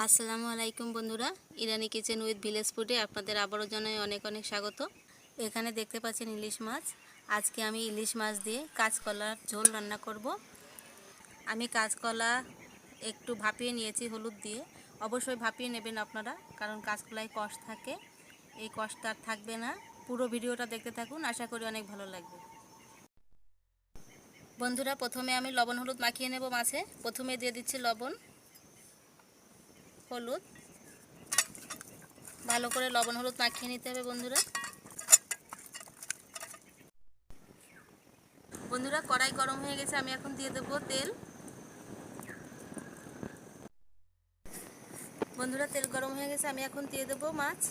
আসসালামু আলাইকুম বন্ধুরা, ইরানি কিচেন উইথ ভিলেজ ফুডে আপনাদের আবারও জানাই অনেক অনেক স্বাগত। এখানে দেখতে পাচ্ছেন ইলিশ মাছ। আজকে আমি ইলিশ মাছ দিয়ে কাঁচকলার ঝোল রান্না করব। আমি কাঁচকলা একটু ভাপিয়ে নিয়েছি হলুদ দিয়ে। অবশ্যই ভাপিয়ে নেবেন আপনারা, কারণ কাঁচকলায় কষ থাকে, এই কষটা আর থাকবে না। পুরো ভিডিওটা দেখতে থাকুন, আশা করি অনেক ভালো লাগবে। বন্ধুরা, প্রথমে আমি লবণ হলুদ মাখিয়ে নেব মাছে। প্রথমে দিয়ে দিচ্ছি লবণ হলুদ, ভালো করে লবণ হলুদ মাখিয়ে নিতে হবে বন্ধুরা। বন্ধুরা, কড়াই গরম হয়ে গেছে, আমি এখন দিয়ে দেবো তেল। বন্ধুরা, তেল গরম হয়ে গেছে, আমি এখন দিয়ে দেবো মাছ।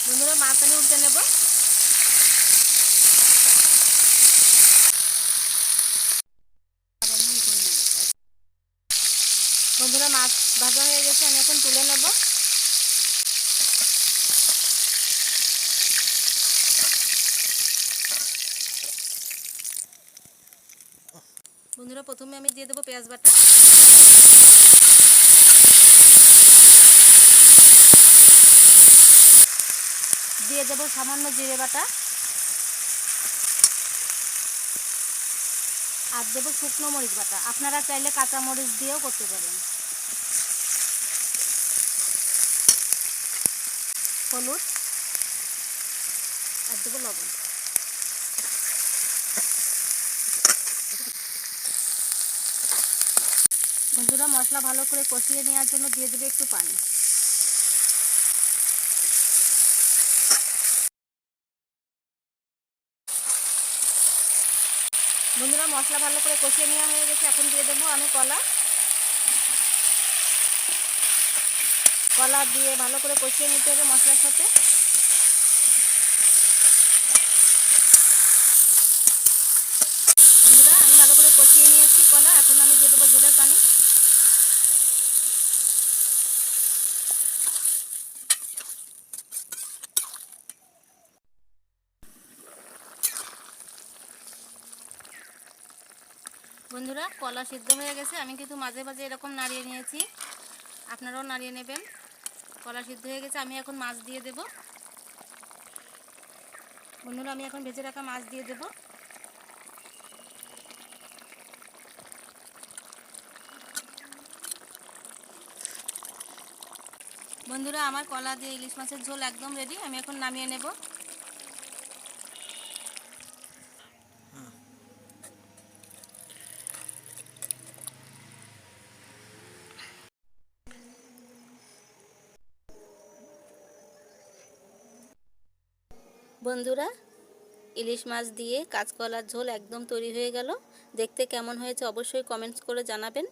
বন্ধুরা, মাছ আমি উল্টে নেব। বন্ধুরা, মাছ ভাজা হয়ে গেছে, আমি এখন তুলে নেব। বন্ধুরা, প্রথমে আমি দিয়ে দেবো পেঁয়াজ বাটা, দিয়ে দেবো সামান্য জিরে বাটা, আর দেবো শুকনো মরিচ বাটা। আপনারা চাইলে কাঁচা মরিচ দিয়েও করতে পারেন। হলুদ আর দেবো লবণ। বন্ধুরা, মশলা ভালো করে কষিয়ে নেওয়ার জন্য দিয়ে দেবে একটু পানি। বন্ধুরা, মশলা ভালো করে কষিয়ে নেওয়া হয়ে গেছে, এখন দিয়ে দেবো আমি কলা দিয়ে ভালো করে কষিয়ে নিতে হবে মশলার সাথে। বন্ধুরা, আমি ভালো করে কষিয়ে নিয়েছি কলা, এখন আমি দিয়ে দেবো ঝোলের পানি। বন্ধুরা, কলা সিদ্ধ হয়ে গেছে, আমি কিন্তু মাঝে মাঝে এরকম নাড়িয়ে নিয়েছি, আপনারাও নাড়িয়ে নেবেন। কলা সিদ্ধ হয়ে গেছে, আমি এখন মাছ দিয়ে দেব। বন্ধুরা, আমি এখন ভেজে রাখা মাছ দিয়ে দেব। বন্ধুরা, আমার কলা দিয়ে ইলিশ মাছের ঝোল একদম রেডি, আমি এখন নামিয়ে নেব। বন্ধুরা, ইলিশ মাছ দিয়ে কাঁচকলার ঝোল একদম তৈরি হয়ে গেল। দেখতে কেমন হয়েছে অবশ্যই কমেন্টস করে জানাবেন।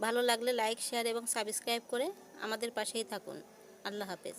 ভালো লাগলে লাইক, শেয়ার এবং সাবস্ক্রাইব করে আমাদের পাশেই থাকুন। আল্লাহ হাফেজ।